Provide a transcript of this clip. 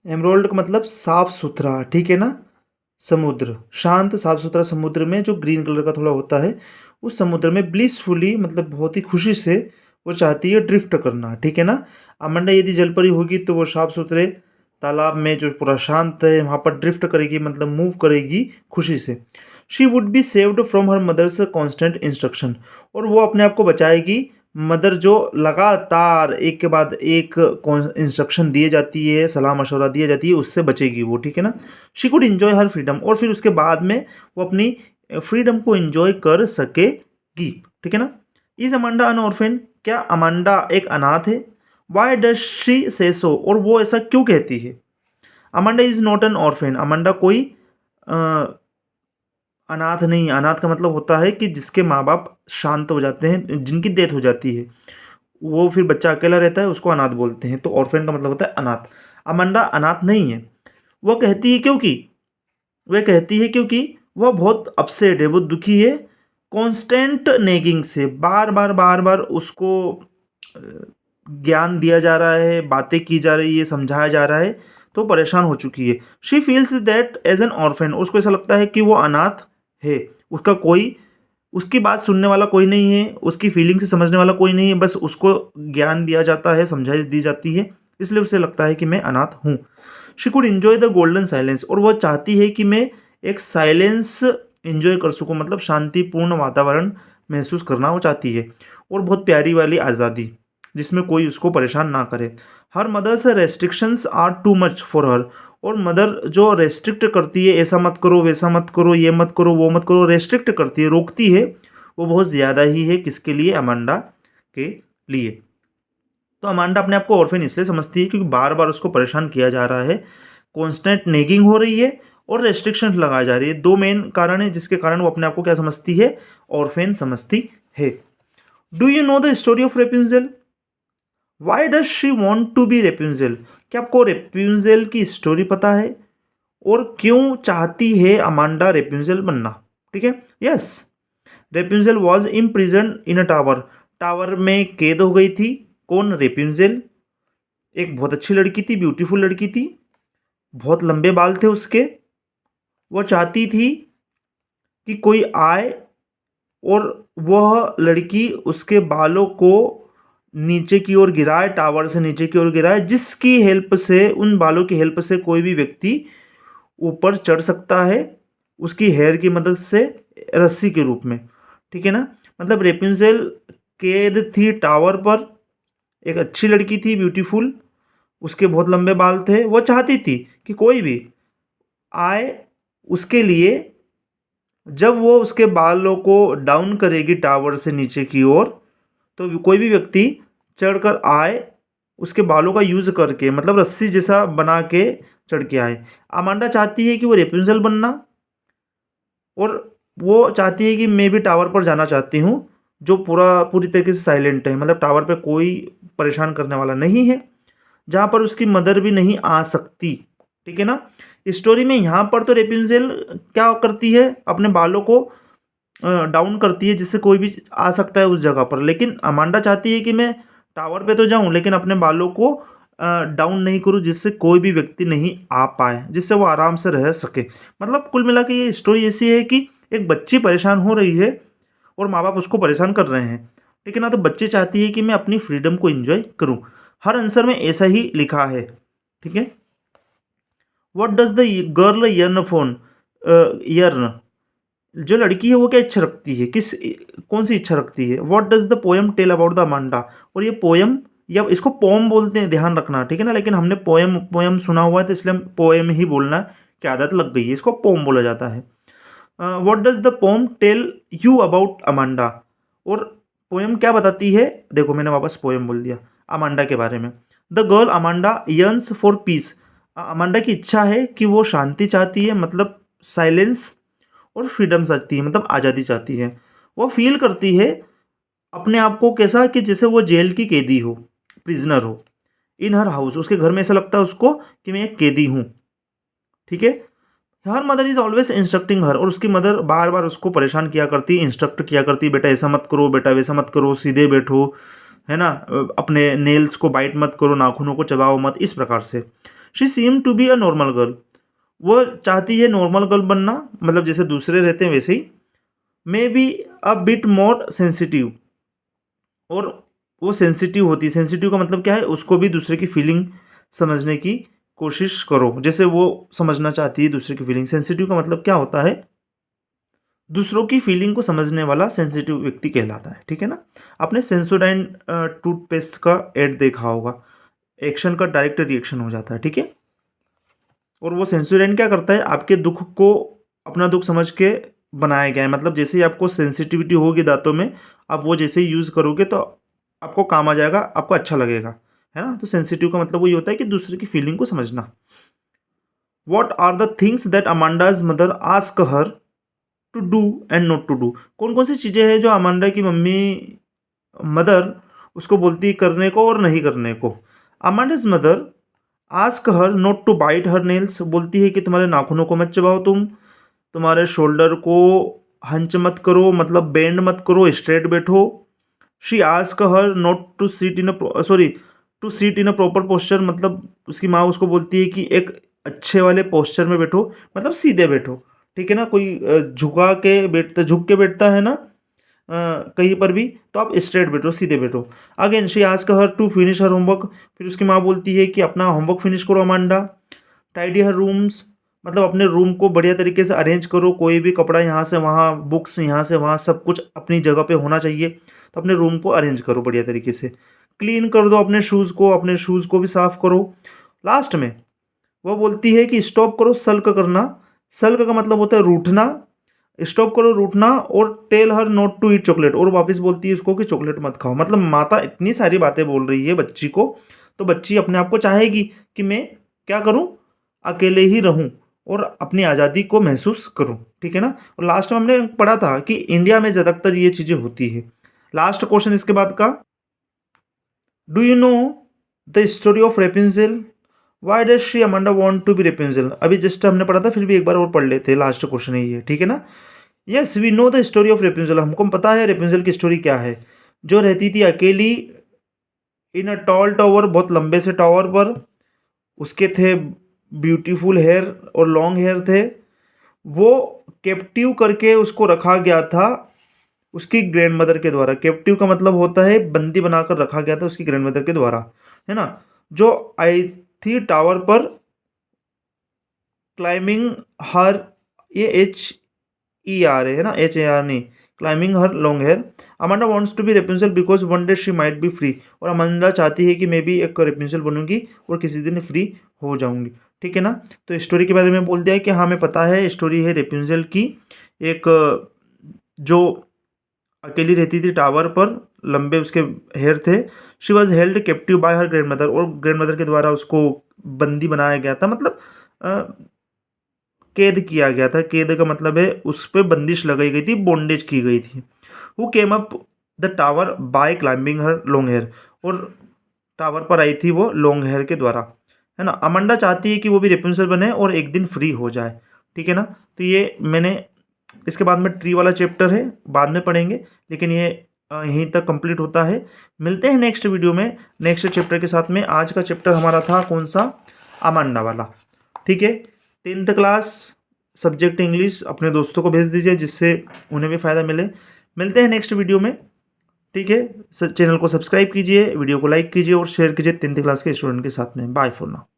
Emerald का मतलब साफ सुथरा, ठीक है ना। समुद्र, शांत साफ सुथरा समुद्र में जो ग्रीन कलर का थोड़ा होता है, उस समुद्र में ब्लिसफुली मतलब बहुत ही खुशी से वो चाहती है ड्रिफ्ट करना, ठीक है ना। अमंडा यदि जलपरी होगी तो वो साफ सुथरे तालाब में जो पूरा शांत है वहाँ पर ड्रिफ्ट करेगी, मतलब मूव करेगी खुशी से। She would be saved from her mother's constant instruction, और वो अपने आप को बचाएगी मदर जो लगातार एक के बाद एक इंस्ट्रक्शन दिए जाती है, सलाह मशवरा दिया जाती है, उससे बचेगी वो, ठीक है ना। She could enjoy her freedom, और फिर उसके बाद में वो अपनी फ्रीडम को इन्जॉय कर सकेगी, ठीक है ना। इज अमांडा अन ऑर्फेन, क्या अमांडा एक अनाथ है। वाई डज शी से सो, और वो ऐसा क्यों कहती है। Amanda is not an orphan, Amanda कोई अनाथ नहीं। अनाथ का मतलब होता है कि जिसके माँ बाप शांत हो जाते हैं, जिनकी डेथ हो जाती है, वो फिर बच्चा अकेला रहता है, उसको अनाथ बोलते हैं। तो ऑर्फेन का मतलब होता है अनाथ। अमांडा अनाथ नहीं है। वो कहती है क्योंकि वह कहती है क्योंकि वह बहुत अपसेट है, वो दुखी है। कांस्टेंट नेगिंग से, बार बार उसको अ, ज्ञान दिया जा रहा है, बातें की जा रही है, समझाया जा रहा है, तो परेशान हो चुकी है। She feels that as an orphan, उसको ऐसा लगता है कि वो अनाथ है, उसका कोई उसकी बात सुनने वाला कोई नहीं है, उसकी फीलिंग से समझने वाला कोई नहीं है, बस उसको ज्ञान दिया जाता है, समझाइश दी जाती है, इसलिए उसे लगता है कि मैं अनाथ हूँ। She could enjoy the golden silence, और वह चाहती है कि मैं एक साइलेंस इन्जॉय कर सकूँ, मतलब शांतिपूर्ण वातावरण महसूस करना वो चाहती है, और बहुत प्यारी वाली आज़ादी जिसमें कोई उसको परेशान ना करे। Her mother's restrictions are too much for her, और मदर जो रेस्ट्रिक्ट करती है, ऐसा मत करो, वैसा मत करो, ये मत करो, वो मत करो, रेस्ट्रिक्ट करती है, रोकती है, वो बहुत ज़्यादा ही है। किसके लिए, अमांडा के लिए। तो अमांडा अपने आप को ऑर्फेन इसलिए समझती है क्योंकि बार बार उसको परेशान किया जा रहा है, कॉन्स्टेंट नेगिंग हो रही है, और रेस्ट्रिक्शन लगाई जा रही है। दो मेन कारण है जिसके कारण वो अपने आप को क्या समझती है, ऑर्फेन समझती है। Do you know the story of Rapunzel. Why does she want to be Rapunzel, क्या आपको रेपुंजेल की स्टोरी पता है, और क्यों चाहती है अमांडा रेपुंजेल बनना, ठीक है। Yes, Rapunzel was imprison in a tower, tower में कैद हो गई थी। कौन, रेपुंजेल। एक बहुत अच्छी लड़की थी, ब्यूटीफुल लड़की थी, बहुत लंबे बाल थे उसके। वह चाहती थी कि कोई आए और वह लड़की उसके बालों को नीचे की ओर गिराए, टावर से नीचे की ओर गिराए, जिसकी हेल्प से, उन बालों की हेल्प से कोई भी व्यक्ति ऊपर चढ़ सकता है, उसकी हेयर की मदद से, रस्सी के रूप में, ठीक है ना। मतलब रेपुंजेल कैद थी टावर पर, एक अच्छी लड़की थी, ब्यूटीफुल, उसके बहुत लंबे बाल थे। वो चाहती थी कि कोई भी आए उसके लिए, जब वो उसके बालों को डाउन करेगी टावर से नीचे की ओर, तो कोई भी व्यक्ति चढ़कर आए, उसके बालों का यूज़ करके, मतलब रस्सी जैसा बना के चढ़ के आए। अमांडा चाहती है कि वो रेपुंजेल बनना, और वो चाहती है कि मैं भी टावर पर जाना चाहती हूँ, जो पूरी तरीके से साइलेंट है, मतलब टावर पे कोई परेशान करने वाला नहीं है, जहाँ पर उसकी मदर भी नहीं आ सकती, ठीक है ना। स्टोरी में यहाँ पर तो रेपुंजेल क्या करती है, अपने बालों को डाउन करती है, जिससे कोई भी आ सकता है उस जगह पर, लेकिन अमांडा चाहती है कि मैं टावर पे तो जाऊं, लेकिन अपने बालों को डाउन नहीं करूं, जिससे कोई भी व्यक्ति नहीं आ पाए, जिससे वो आराम से रह सके। मतलब कुल मिला के ये स्टोरी ऐसी है कि एक बच्ची परेशान हो रही है और माँ बाप उसको परेशान कर रहे हैं, ठीक है ना। तो बच्ची चाहती है कि मैं अपनी फ्रीडम को एंजॉय करूँ। हर आंसर में ऐसा ही लिखा है, ठीक है। What does the girl yearn for, yearn, जो लड़की है वो क्या इच्छा रखती है, कौन सी इच्छा रखती है। What does the poem tell about the Amanda, और ये पोएम, या इसको पोम बोलते हैं, ध्यान रखना, ठीक है ना। लेकिन हमने पोएम पोएम सुना हुआ है, तो इसलिए हम पोएम ही बोलना की आदत लग गई है, इसको पोम बोला जाता है। What does the poem tell you about Amanda, और पोएम क्या बताती है, देखो मैंने वापस पोएम बोल दिया, अमांडा के बारे में। The girl Amanda yearns for piece, Amanda की इच्छा है कि वो शांति चाहती है, मतलब साइलेंस, और फ्रीडम चाहती है, मतलब आज़ादी चाहती है। वो फील करती है अपने आप को कैसा, कि जैसे वो जेल की कैदी हो, प्रिजनर हो, इन हर हाउस, उसके घर में ऐसा लगता है उसको कि मैं एक कैदी हूँ, ठीक है। Her mother is always instructing her, और उसकी मदर बार बार उसको परेशान किया करती, इंस्ट्रक्ट किया करती, बेटा ऐसा मत करो, बेटा वैसा मत करो, सीधे बैठो, है ना, अपने नेल्स को बाइट मत करो, नाखूनों को चबाओ मत, इस प्रकार से। She seem to be a normal girl, वो चाहती है नॉर्मल गर्ल बनना, मतलब जैसे दूसरे रहते हैं वैसे ही। Maybe a bit more sensitive, और वो सेंसिटिव होती है। सेंसिटिव का मतलब क्या है, उसको भी दूसरे की फीलिंग समझने की कोशिश करो, जैसे वो समझना चाहती है दूसरे की फीलिंग। सेंसिटिव का मतलब क्या होता है, दूसरों की फीलिंग को समझने वाला सेंसिटिव व्यक्ति कहलाता है, ठीक है ना। आपने सेंसोडाइन टूथपेस्ट का एड देखा होगा, एक्शन का डायरेक्ट रिएक्शन हो जाता है, ठीक है। और वो सेंसोडाइन क्या करता है, आपके दुख को अपना दुख समझ के बनाया गया है, मतलब जैसे ही आपको सेंसिटिविटी होगी दांतों में, आप वो जैसे ही यूज़ करोगे तो आपको काम आ जाएगा, आपको अच्छा लगेगा, है ना। तो सेंसिटिव का मतलब वही होता है कि दूसरे की फीलिंग को समझना। What are the things that Amanda's mother ask her to do and not to do, कौन कौन सी चीज़ें हैं जो अमांडा की मम्मी मदर उसको बोलती है करने को और नहीं करने को। Amanda's mother ask her not to bite her nails, बोलती है कि तुम्हारे नाखूनों को मत चबाओ, तुम्हारे शोल्डर को हंच मत करो, मतलब बेंड मत करो, स्ट्रेट बैठो। She ask her not to sit in sorry to sit in a proper posture, मतलब उसकी माँ उसको बोलती है कि एक अच्छे वाले पोस्चर में बैठो, मतलब सीधे बैठो, ठीक है ना। कोई झुका के बैठता, झुक के बैठता है ना कहीं पर भी, तो आप स्ट्रेट बैठो, सीधे बैठो। Again she ask her to finish her homework, फिर उसकी माँ बोलती है कि अपना होमवर्क फिनिश करो अमांडा। टाइडी हर रूम्स, मतलब अपने रूम को बढ़िया तरीके से अरेंज करो, कोई भी कपड़ा यहाँ से वहाँ, बुक्स यहाँ से वहाँ, सब कुछ अपनी जगह पे होना चाहिए। तो अपने रूम को अरेंज करो बढ़िया तरीके से। क्लीन कर दो अपने शूज़ को भी साफ़ करो। लास्ट में वो बोलती है कि स्टॉप करो सल्क करना। सल्क का मतलब होता है रूठना, स्टॉप करो रूठना। और tell her not to eat chocolate, और वापस बोलती है उसको कि चॉकलेट मत खाओ। मतलब माता इतनी सारी बातें बोल रही है बच्ची को, तो बच्ची अपने आप को चाहेगी कि मैं क्या करूं, अकेले ही रहूं और अपनी आज़ादी को महसूस करूं, ठीक है ना। और लास्ट में हमने पढ़ा था कि इंडिया में ज़्यादातर ये चीज़ें होती है। लास्ट क्वेश्चन इसके बाद का, do you know the story of Rapunzel, why does she Amanda want to be Rapunzel. अभी जस्ट हमने पढ़ा था, फिर भी एक बार और पढ़ लेते हैं, लास्ट क्वेश्चन है ये, ठीक है ना। Yes we know the story of Rapunzel, हमको पता है रेपुंजेल की स्टोरी क्या है। जो रहती थी अकेली इन अ टॉल टावर, बहुत लंबे से टावर पर, उसके थे ब्यूटीफुल हेयर और लॉन्ग हेयर थे। वो कैप्टिव करके उसको रखा गया था उसकी ग्रैंडमदर के द्वारा। कैप्टिव का मतलब होता है बंदी बनाकर रखा गया था उसकी ग्रैंडमदर के द्वारा, है ना। जो आई थी टावर पर क्लाइंबिंग हर, ये HER है ना, HAR नहीं, climbing her long hair. Amanda wants to be Rapunzel because one day she might be free, और अमांडा चाहती है कि मैं भी एक रेपुंजेल बनूंगी और किसी दिन फ्री हो जाऊंगी, ठीक है ना। तो स्टोरी के बारे में बोल दिया है कि हाँ हमें पता है, स्टोरी है रेपुंजेल की, एक जो अकेली रहती थी टावर पर, लंबे उसके हेयर थे। She was held captive bye her grand mother, और ग्रैंड मदर के द्वारा उसको बंदी बनाया गया था, मतलब कैद किया गया था। कैद का मतलब है उस पर बंदिश लगाई गई थी, बॉन्डेज की गई थी। Who came up the tower by climbing her long hair, और टावर पर आई थी वो लॉन्ग हेयर के द्वारा, है ना। अमांडा चाहती है कि वो भी रेपुंसल बने और एक दिन फ्री हो जाए, ठीक है ना। तो ये मैंने, इसके बाद में ट्री वाला चैप्टर है, बाद में पढ़ेंगे, लेकिन ये यहीं तक कंप्लीट होता है। मिलते हैं नेक्स्ट वीडियो में नेक्स्ट चैप्टर के साथ में। आज का चैप्टर हमारा था कौन सा, अमांडा वाला, ठीक है। 10th क्लास सब्जेक्ट इंग्लिश अपने दोस्तों को भेज दीजिए, जिससे उन्हें भी फ़ायदा मिले। मिलते हैं नेक्स्ट वीडियो में, ठीक है। चैनल को सब्सक्राइब कीजिए, वीडियो को लाइक कीजिए और शेयर कीजिए 10th क्लास के स्टूडेंट के साथ में। Bye for now.